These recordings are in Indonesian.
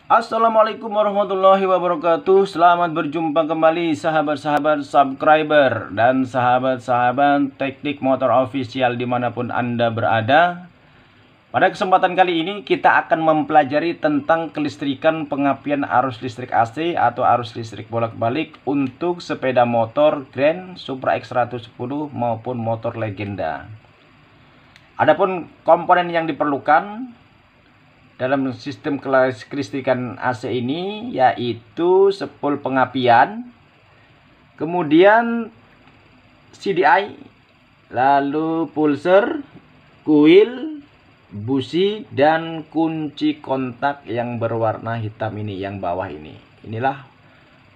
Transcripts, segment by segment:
Assalamualaikum warahmatullahi wabarakatuh. Selamat berjumpa kembali sahabat-sahabat subscriber dan sahabat-sahabat teknik motor official dimanapun Anda berada. Pada kesempatan kali ini kita akan mempelajari tentang kelistrikan pengapian arus listrik AC atau arus listrik bolak-balik untuk sepeda motor Grand Supra X110 maupun motor Legenda. Adapun komponen yang diperlukan dalam sistem kelistrikan AC ini yaitu sepul pengapian, kemudian CDI, lalu pulser, kuil, busi, dan kunci kontak yang berwarna hitam ini, yang bawah ini. Inilah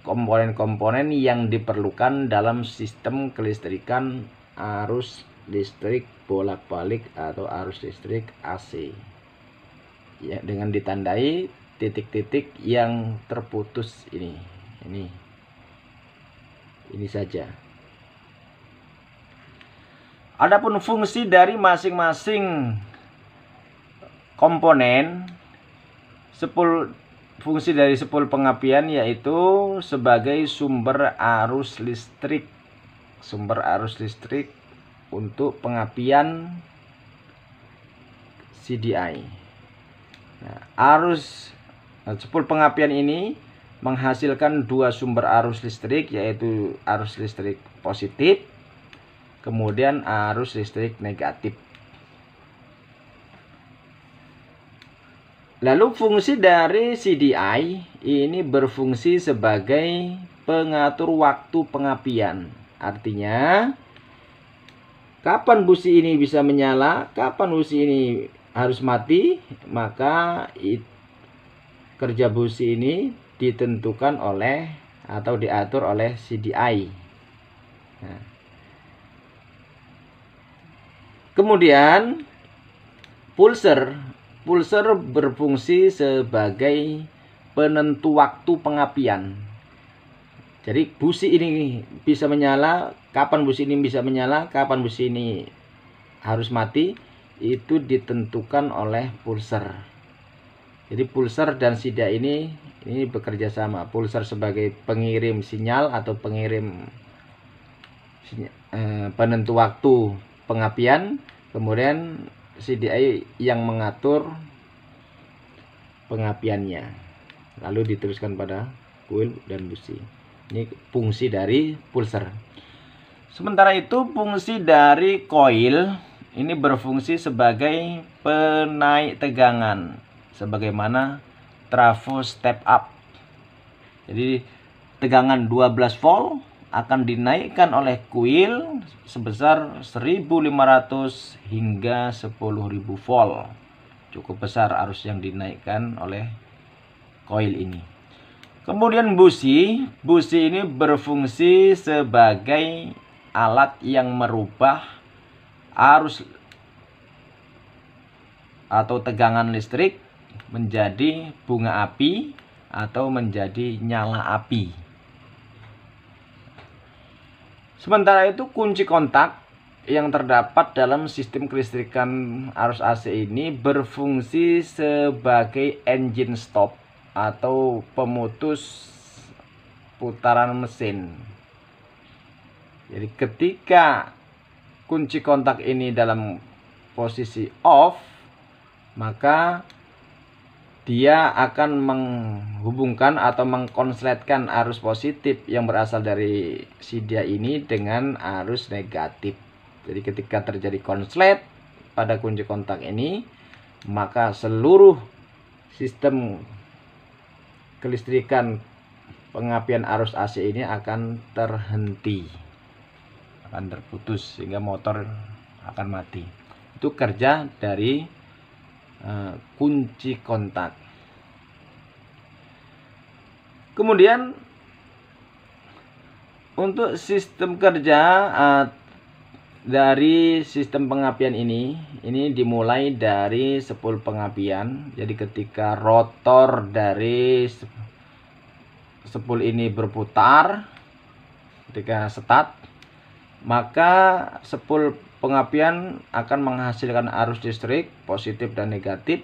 komponen-komponen yang diperlukan dalam sistem kelistrikan arus listrik bolak-balik atau arus listrik AC. Ya, dengan ditandai titik-titik yang terputus ini saja. Adapun fungsi dari masing-masing komponen fungsi dari sepul pengapian yaitu sebagai sumber arus listrik untuk pengapian CDI. Sepul pengapian ini menghasilkan dua sumber arus listrik, yaitu arus listrik positif kemudian arus listrik negatif. Lalu fungsi dari CDI ini berfungsi sebagai pengatur waktu pengapian. Artinya kapan busi ini bisa menyala, kapan busi ini harus mati, maka kerja busi ini ditentukan oleh atau diatur oleh CDI. Nah, kemudian pulser berfungsi sebagai penentu waktu pengapian. Jadi busi ini bisa menyala, kapan busi ini bisa menyala, kapan busi ini harus mati, itu ditentukan oleh pulser. Jadi pulser dan CDI ini bekerja sama. Pulser sebagai pengirim sinyal atau penentu waktu pengapian, kemudian CDI yang mengatur pengapiannya, lalu diteruskan pada kuil dan busi. Ini fungsi dari pulser. Sementara itu fungsi dari koil ini berfungsi sebagai penaik tegangan, sebagaimana trafo step up. Jadi tegangan 12 volt akan dinaikkan oleh kuil sebesar 1500 hingga 10.000 volt. Cukup besar arus yang dinaikkan oleh koil ini. Kemudian busi ini berfungsi sebagai alat yang merubah arus atau tegangan listrik menjadi bunga api atau menjadi nyala api. Sementara itu kunci kontak yang terdapat dalam sistem kelistrikan arus AC ini berfungsi sebagai engine stop atau pemutus putaran mesin. Jadi ketika kunci kontak ini dalam posisi off, maka dia akan menghubungkan atau mengkonsletkan arus positif yang berasal dari CDI ini dengan arus negatif. Jadi ketika terjadi konslet pada kunci kontak ini, maka seluruh sistem kelistrikan pengapian arus AC ini akan terhenti, akan terputus, sehingga motor akan mati. Itu kerja dari kunci kontak. Kemudian untuk sistem kerja dari sistem pengapian ini dimulai dari sepul pengapian. Jadi ketika rotor dari sepul ini berputar, ketika start, maka sepul pengapian akan menghasilkan arus listrik positif dan negatif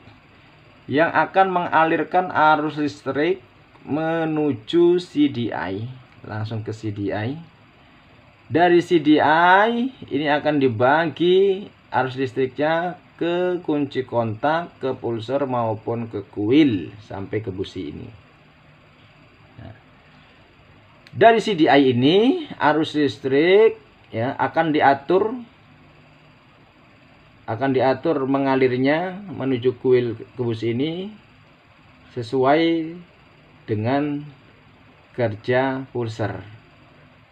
yang akan mengalirkan arus listrik menuju CDI. Langsung ke CDI. Dari CDI ini akan dibagi arus listriknya ke kunci kontak, ke pulser maupun ke kuil sampai ke busi ini. Nah, dari CDI ini arus listrik ya akan diatur mengalirnya menuju kuil ke busi ini sesuai dengan kerja pulser,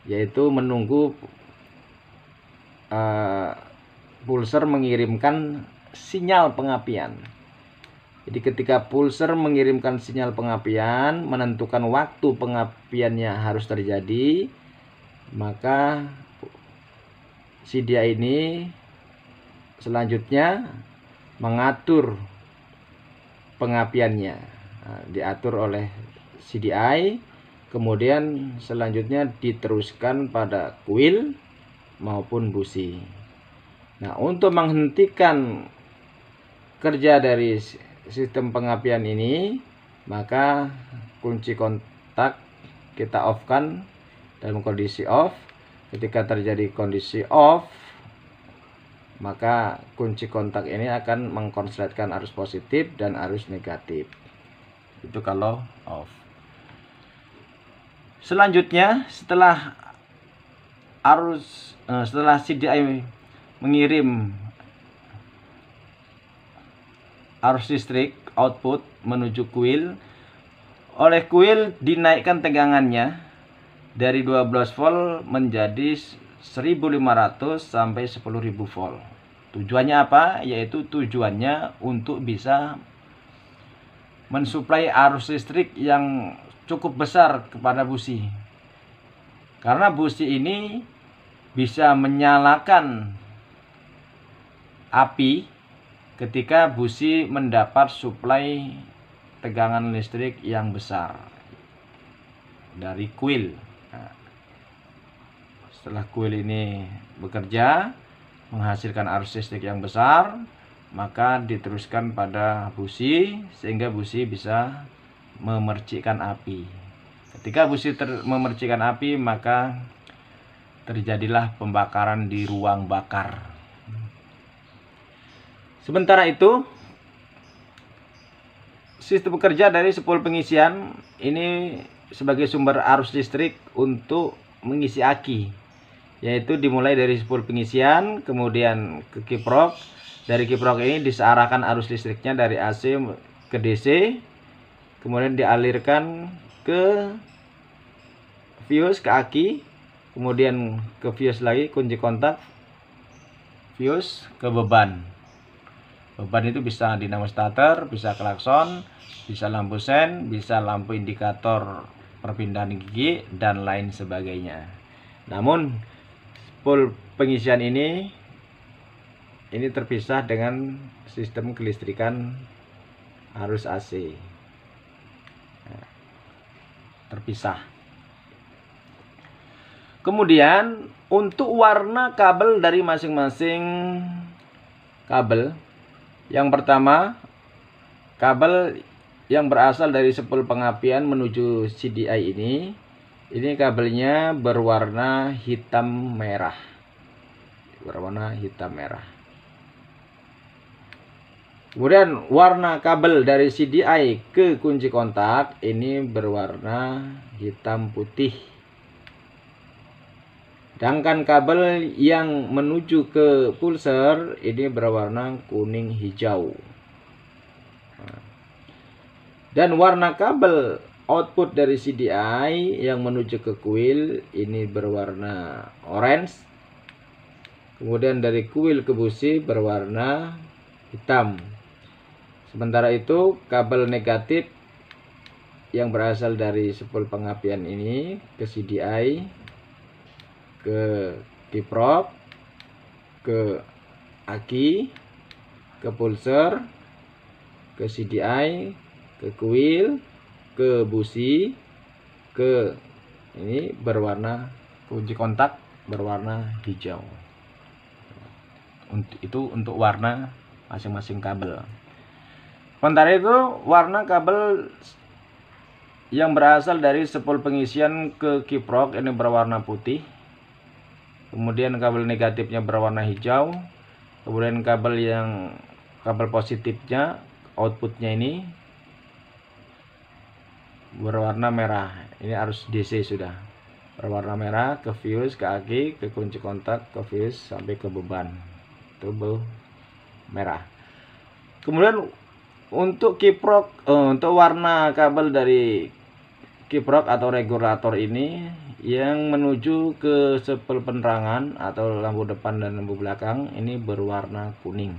yaitu menunggu pulser mengirimkan sinyal pengapian. Jadi ketika pulser mengirimkan sinyal pengapian, menentukan waktu pengapiannya harus terjadi, maka CDI ini selanjutnya mengatur pengapiannya. Nah, diatur oleh CDI, kemudian selanjutnya diteruskan pada kuil maupun busi. Nah, untuk menghentikan kerja dari sistem pengapian ini, maka kunci kontak kita off-kan dalam kondisi off. Ketika terjadi kondisi off, maka kunci kontak ini akan mengkonsletkan arus positif dan arus negatif. Itu kalau off. Selanjutnya setelah CDI mengirim arus listrik output menuju kuil, oleh kuil dinaikkan tegangannya dari 12 volt menjadi 1500 sampai 10.000 volt. Tujuannya apa? Yaitu tujuannya untuk bisa mensuplai arus listrik yang cukup besar kepada busi. Karena busi ini bisa menyalakan api ketika busi mendapat suplai tegangan listrik yang besar dari kuil. Nah, setelah kuil ini bekerja menghasilkan arus listrik yang besar, maka diteruskan pada busi sehingga busi bisa memercikkan api. Ketika busi memercikkan api, maka terjadilah pembakaran di ruang bakar. Sementara itu, sistem kerja dari spool pengisian ini sebagai sumber arus listrik untuk mengisi aki, yaitu dimulai dari spool pengisian, kemudian ke kiprok. Dari kiprok ini disearahkan arus listriknya dari AC ke DC, kemudian dialirkan ke fuse, ke aki, kemudian ke fuse lagi, kunci kontak, fuse, ke beban. Beban itu bisa dinamo starter, bisa klakson, bisa lampu sen, bisa lampu indikator perpindahan gigi, dan lain sebagainya. Namun spool pengisian ini terpisah dengan sistem kelistrikan arus AC. Nah, terpisah. Kemudian untuk warna kabel dari masing-masing kabel, yang pertama kabel yang berasal dari spool pengapian menuju CDI ini kabelnya berwarna hitam merah. Kemudian warna kabel dari CDI ke kunci kontak ini berwarna hitam putih. Sedangkan kabel yang menuju ke pulser ini berwarna kuning hijau. Dan warna kabel output dari CDI yang menuju ke kuil ini berwarna orange. Kemudian dari kuil ke busi berwarna hitam. Sementara itu kabel negatif yang berasal dari spool pengapian ini ke CDI, ke kiprok, ke aki, ke pulser, ke CDI, ke kuil, ke busi, ke ini berwarna kunci kontak berwarna hijau. Itu untuk warna masing-masing kabel. Sementara itu warna kabel yang berasal dari spool pengisian ke kiprok ini berwarna putih. Kemudian kabel negatifnya berwarna hijau. Kemudian kabel positifnya, outputnya ini berwarna merah. Ini arus DC sudah berwarna merah ke fuse, ke aki, ke kunci kontak, ke fuse sampai ke beban. Itu merah. Kemudian untuk kiprok, untuk warna kabel dari kiprok atau regulator ini yang menuju ke spool penerangan atau lampu depan dan lampu belakang ini berwarna kuning.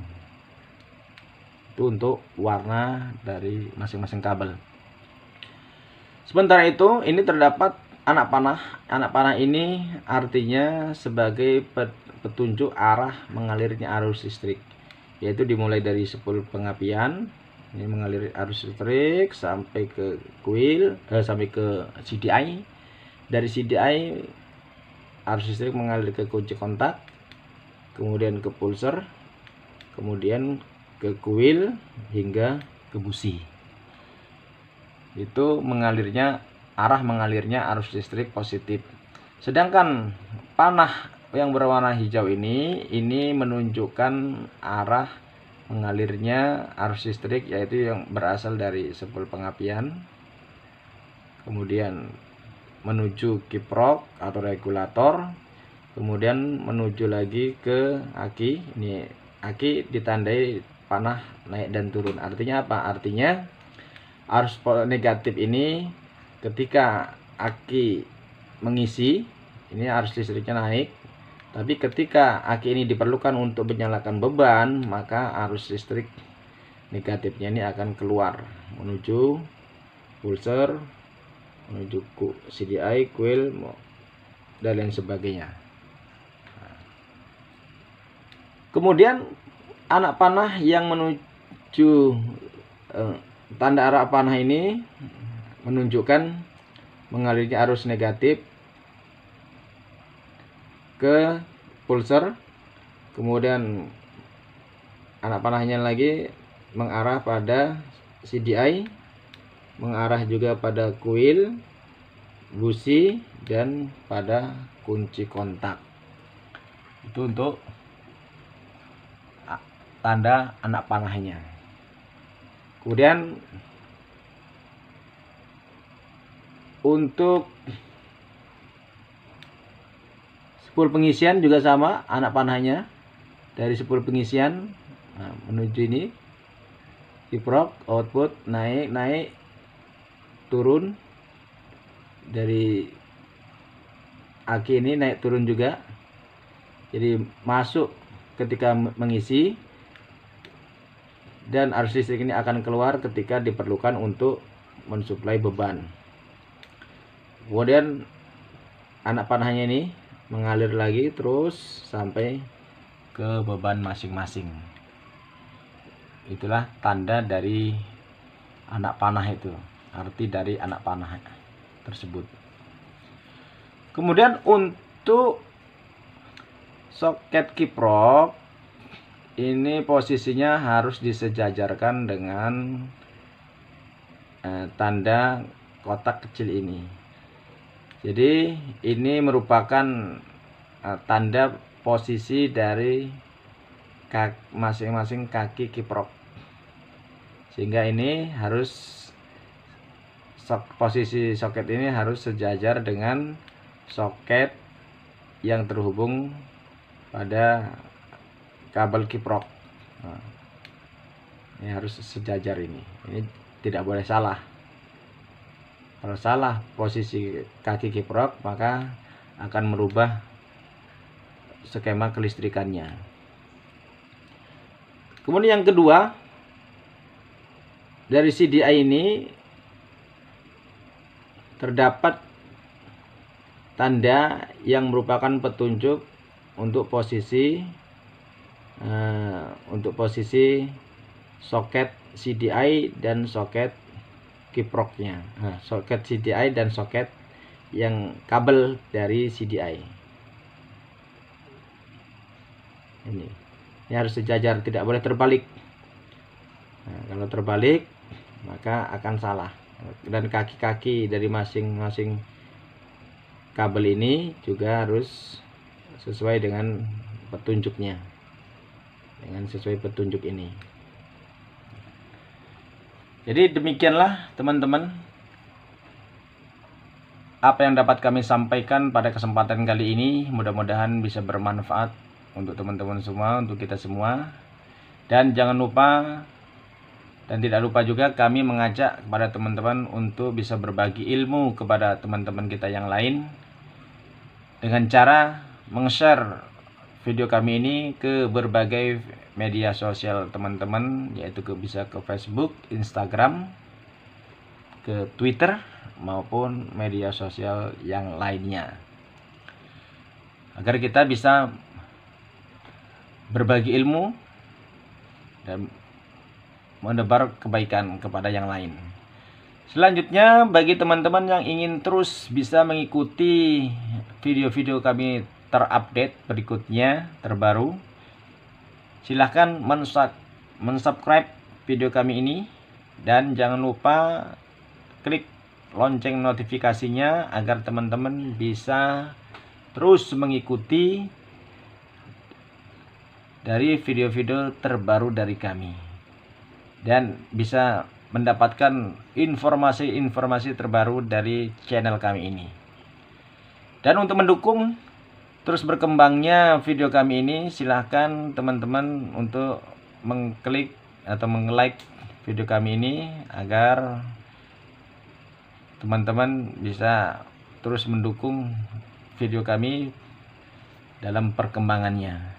Itu untuk warna dari masing-masing kabel. Sementara itu ini terdapat anak panah. Anak panah ini artinya sebagai petunjuk arah mengalirnya arus listrik, yaitu dimulai dari spool pengapian. Ini mengalir arus listrik sampai ke coil, sampai ke CDI. Dari CDI arus listrik mengalir ke kunci kontak, kemudian ke pulser, kemudian ke coil hingga ke busi. Itu arah mengalirnya arus listrik positif. Sedangkan panah yang berwarna hijau ini menunjukkan arah mengalirnya arus listrik, yaitu yang berasal dari spool pengapian, kemudian menuju kiprok atau regulator, kemudian menuju lagi ke aki. Ini aki ditandai panah naik dan turun. Artinya apa? Artinya arus negatif ini ketika aki mengisi, ini arus listriknya naik. Tapi ketika aki ini diperlukan untuk menyalakan beban, maka arus listrik negatifnya ini akan keluar menuju pulser, menuju CDI, coil, dan lain sebagainya. Kemudian anak panah yang menuju tanda arah panah ini menunjukkan mengalirnya arus negatif ke pulser, kemudian anak panahnya lagi mengarah pada CDI, mengarah juga pada coil, busi, dan pada kunci kontak. Itu untuk tanda anak panahnya. Kemudian untuk spool pengisian juga sama, anak panahnya dari spool pengisian menuju ini kiprok, output naik turun, dari aki ini naik turun juga. Jadi masuk ketika mengisi, dan arus listrik ini akan keluar ketika diperlukan untuk mensuplai beban. Kemudian anak panahnya ini mengalir lagi terus sampai ke beban masing-masing. Itulah tanda dari anak panah itu, arti dari anak panah tersebut. Kemudian untuk soket kiprok ini posisinya harus disejajarkan dengan tanda kotak kecil ini. Jadi ini merupakan tanda posisi dari masing-masing kaki kiprok, sehingga ini harus posisi soket ini harus sejajar dengan soket yang terhubung pada kabel kiprok. Ini harus sejajar ini tidak boleh salah. Kalau salah posisi kaki kiprok, maka akan merubah skema kelistrikannya. Kemudian yang kedua, dari CDI ini terdapat tanda yang merupakan petunjuk untuk posisi soket CDI dan soket kiproknya. Soket CDI dan soket yang kabel dari CDI. Ini harus sejajar, tidak boleh terbalik. Nah, kalau terbalik maka akan salah, dan kaki-kaki dari masing-masing kabel ini juga harus sesuai dengan petunjuknya, dengan sesuai petunjuk ini. Jadi demikianlah teman-teman apa yang dapat kami sampaikan pada kesempatan kali ini. Mudah-mudahan bisa bermanfaat untuk teman-teman semua, untuk kita semua. Dan jangan lupa, dan tidak lupa juga, kami mengajak kepada teman-teman untuk bisa berbagi ilmu kepada teman-teman kita yang lain dengan cara meng-share video kami ini ke berbagai media sosial teman-teman, yaitu bisa ke Facebook, Instagram, ke Twitter, maupun media sosial yang lainnya, agar kita bisa berbagi ilmu dan menebar kebaikan kepada yang lain. Selanjutnya, bagi teman-teman yang ingin terus bisa mengikuti video-video kami terupdate berikutnya, terbaru, silahkan mensubscribe video kami ini, dan jangan lupa klik lonceng notifikasinya agar teman-teman bisa terus mengikuti dari video-video terbaru dari kami dan bisa mendapatkan informasi-informasi terbaru dari channel kami ini. Dan untuk mendukung terus berkembangnya video kami ini, silahkan teman-teman untuk mengklik atau meng-like video kami ini agar teman-teman bisa terus mendukung video kami dalam perkembangannya.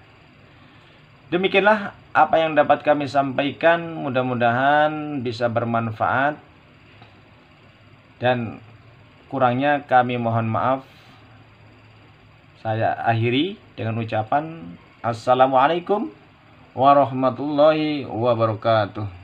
Demikianlah apa yang dapat kami sampaikan, mudah-mudahan bisa bermanfaat, dan kurangnya kami mohon maaf. Saya akhiri dengan ucapan Assalamualaikum warahmatullahi wabarakatuh.